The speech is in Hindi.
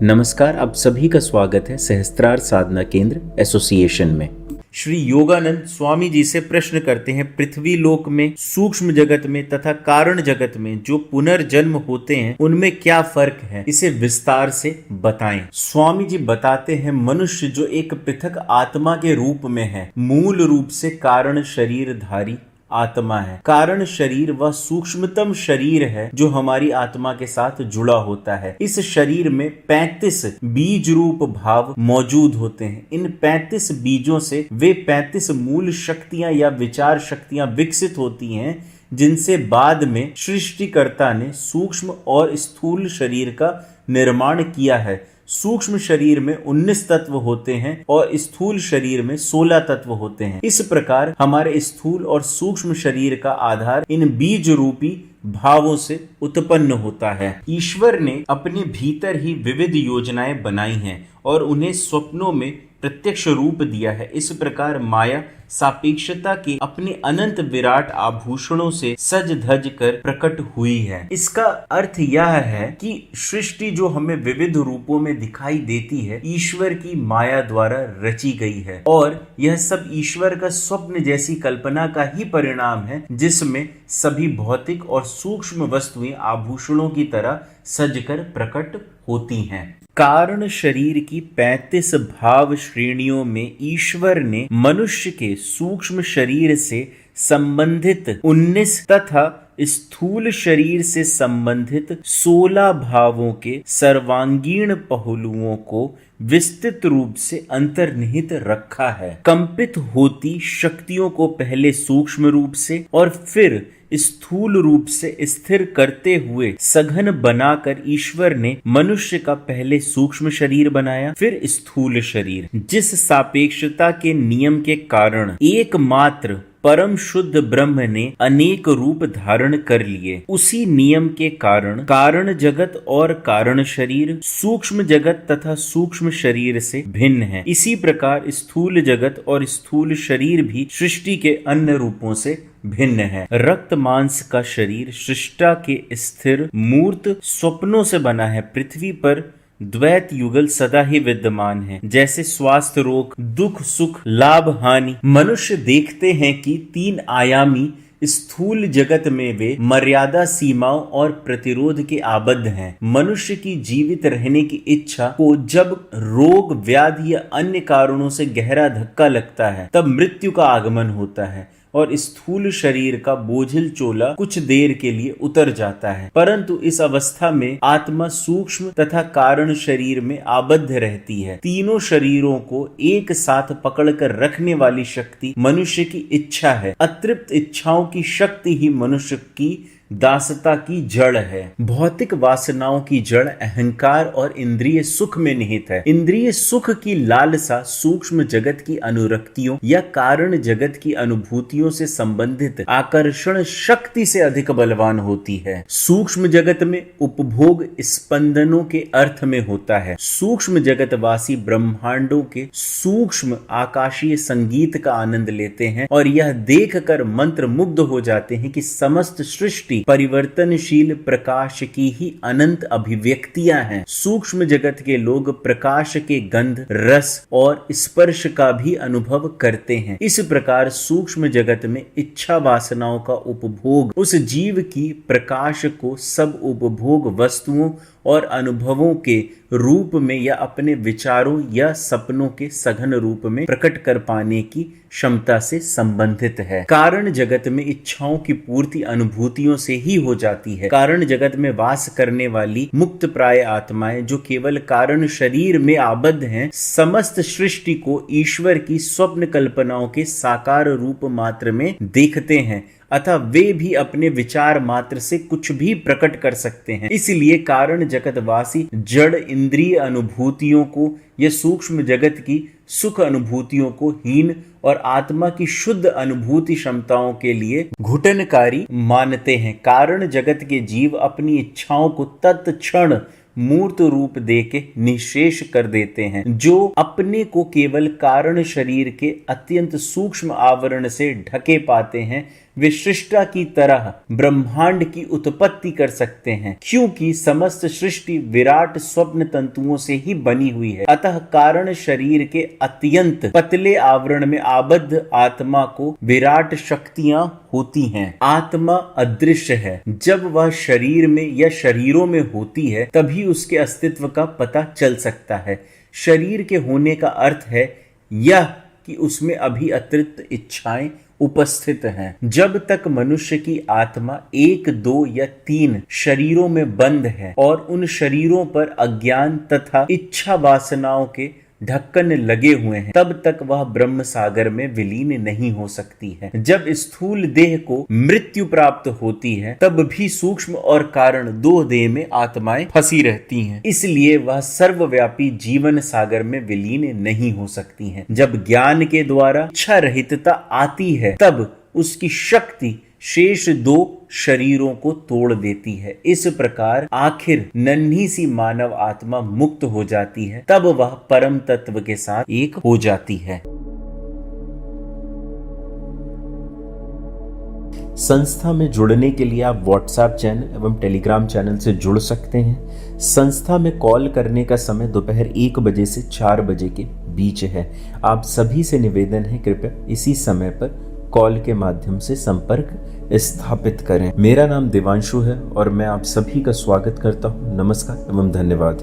नमस्कार, आप सभी का स्वागत है सहस्त्रार साधना केंद्र एसोसिएशन में। श्री योगानंद स्वामी जी से प्रश्न करते हैं, पृथ्वी लोक में, सूक्ष्म जगत में तथा कारण जगत में जो पुनर्जन्म होते हैं उनमें क्या फर्क है, इसे विस्तार से बताएं। स्वामी जी बताते हैं, मनुष्य जो एक पृथक आत्मा के रूप में है, मूल रूप से कारण शरीरधारी आत्मा है। कारण शरीर वह सूक्ष्मतम शरीर है जो हमारी आत्मा के साथ जुड़ा होता है। इस शरीर में 35 बीज रूप भाव मौजूद होते हैं। इन 35 बीजों से वे 35 मूल शक्तियां या विचार शक्तियां विकसित होती हैं, जिनसे बाद में सृष्टिकर्ता ने सूक्ष्म और स्थूल शरीर का निर्माण किया है। सूक्ष्म शरीर में 19 तत्व होते हैं और स्थूल शरीर में 16 तत्व होते हैं। इस प्रकार हमारे स्थूल और सूक्ष्म शरीर का आधार इन बीज रूपी भावों से उत्पन्न होता है। ईश्वर ने अपने भीतर ही विविध योजनाएं बनाई हैं और उन्हें स्वप्नों में प्रत्यक्ष रूप दिया है। इस प्रकार माया सापेक्षता के अपने अनंत विराट आभूषणों से सज धज कर प्रकट हुई है। इसका अर्थ यह है कि सृष्टि जो हमें विविध रूपों में दिखाई देती है, ईश्वर की माया द्वारा रची गई है और यह सब ईश्वर का स्वप्न जैसी कल्पना का ही परिणाम है, जिसमें सभी भौतिक और सूक्ष्म वस्तुएं आभूषणों की तरह सजकर प्रकट होती हैं। कारण शरीर की 35 भाव श्रेणियों में ईश्वर ने मनुष्य के सूक्ष्म शरीर से संबंधित 19 तथा स्थूल शरीर से संबंधित 16 भावों के सर्वांगीण पहलुओं को विस्तृत रूप से अंतर्निहित रखा है। कंपित होती शक्तियों को पहले सूक्ष्म रूप से और फिर स्थूल रूप से स्थिर करते हुए सघन बनाकर ईश्वर ने मनुष्य का पहले सूक्ष्म शरीर बनाया, फिर स्थूल शरीर, जिस सापेक्षता के नियम के कारण एकमात्र परम शुद्ध ब्रह्म ने अनेक रूप धारण कर लिए। उसी नियम के कारण कारण जगत और कारण शरीर सूक्ष्म जगत तथा सूक्ष्म शरीर से भिन्न है। इसी प्रकार स्थूल जगत और स्थूल शरीर भी सृष्टि के अन्य रूपों से भिन्न है। रक्त मांस का शरीर सृष्टा के स्थिर मूर्त स्वप्नों से बना है। पृथ्वी पर द्वैत युगल सदा ही विद्यमान है, जैसे स्वास्थ्य रोग, दुख सुख, लाभ हानि। मनुष्य देखते हैं कि 3 आयामी स्थूल जगत में वे मर्यादा सीमाओं और प्रतिरोध के आबद्ध हैं। मनुष्य की जीवित रहने की इच्छा को जब रोग, व्याधि या अन्य कारणों से गहरा धक्का लगता है, तब मृत्यु का आगमन होता है और स्थूल शरीर का बोझिल चोला कुछ देर के लिए उतर जाता है। परंतु इस अवस्था में आत्मा सूक्ष्म तथा कारण शरीर में आबद्ध रहती है। तीनों शरीरों को एक साथ पकड़कर रखने वाली शक्ति मनुष्य की इच्छा है। अतृप्त इच्छाओं की शक्ति ही मनुष्य की दासता की जड़ है। भौतिक वासनाओं की जड़ अहंकार और इंद्रिय सुख में निहित है। इंद्रिय सुख की लालसा सूक्ष्म जगत की अनुरक्तियों या कारण जगत की अनुभूतियों से संबंधित आकर्षण शक्ति से अधिक बलवान होती है। सूक्ष्म जगत में उपभोग स्पंदनों के अर्थ में होता है। सूक्ष्म जगतवासी ब्रह्मांडों के सूक्ष्म आकाशीय संगीत का आनंद लेते हैं और यह देखकर मंत्र मुग्ध हो जाते हैं कि समस्त सृष्टि परिवर्तनशील प्रकाश की ही अनंत अभिव्यक्तियां हैं। सूक्ष्म जगत के लोग प्रकाश के गंध, रस और स्पर्श का भी अनुभव करते हैं। इस प्रकार सूक्ष्म जगत में इच्छा वासनाओं का उपभोग उस जीव की प्रकाश को सब उपभोग वस्तुओं और अनुभवों के रूप में या अपने विचारों या सपनों के सघन रूप में प्रकट कर पाने की क्षमता से संबंधित है। कारण जगत में इच्छाओं की पूर्ति अनुभूतियों से ही हो जाती है। कारण जगत में वास करने वाली मुक्त प्राय आत्माएं जो केवल कारण शरीर में आबद्ध हैं, समस्त सृष्टि को ईश्वर की स्वप्न कल्पनाओं के साकार रूप मात्र में देखते हैं, अतः वे भी अपने विचार मात्र से कुछ भी प्रकट कर सकते हैं। इसलिए कारण जगतवासी जड़ इंद्रिय अनुभूतियों को या सूक्ष्म जगत की सुख अनुभूतियों को हीन और आत्मा की शुद्ध अनुभूति क्षमताओं के लिए घुटनकारी मानते हैं। कारण जगत के जीव अपनी इच्छाओं को तत्क्षण मूर्त रूप देके निशेष कर देते हैं। जो अपने को केवल कारण शरीर के अत्यंत सूक्ष्म आवरण से ढके पाते हैं, वे सृष्टा की तरह ब्रह्मांड की उत्पत्ति कर सकते हैं, क्योंकि समस्त सृष्टि विराट स्वप्न तंतुओं से ही बनी हुई है। अतः कारण शरीर के अत्यंत पतले आवरण में आबद्ध आत्मा को विराट शक्तियां होती हैं। आत्मा अदृश्य है। जब वह शरीर में या शरीरों में होती है तभी उसके अस्तित्व का पता चल सकता है। शरीर के होने का अर्थ है यह कि उसमें अभी अतिरिक्त इच्छाएं उपस्थित हैं। जब तक मनुष्य की आत्मा 1, 2 या 3 शरीरों में बंद है और उन शरीरों पर अज्ञान तथा इच्छा वासनाओं के ढक्कन लगे हुए हैं, तब तक वह ब्रह्म सागर में विलीन नहीं हो सकती है। जब स्थूल देह को मृत्यु प्राप्त होती है तब भी सूक्ष्म और कारण 2 देह में आत्माएं फंसी रहती हैं। इसलिए वह सर्वव्यापी जीवन सागर में विलीन नहीं हो सकती हैं। जब ज्ञान के द्वारा इच्छा रहितता आती है तब उसकी शक्ति शेष 2 शरीरों को तोड़ देती है। इस प्रकार आखिर नन्ही सी मानव आत्मा मुक्त हो जाती है, तब वह परम तत्व के साथ एक हो जाती है। संस्था में जुड़ने के लिए आप व्हाट्सएप चैनल एवं टेलीग्राम चैनल से जुड़ सकते हैं। संस्था में कॉल करने का समय दोपहर 1 बजे से 4 बजे के बीच है। आप सभी से निवेदन है, कृपया इसी समय पर कॉल के माध्यम से संपर्क स्थापित करें। मेरा नाम देवांशु है और मैं आप सभी का स्वागत करता हूं। नमस्कार एवं धन्यवाद।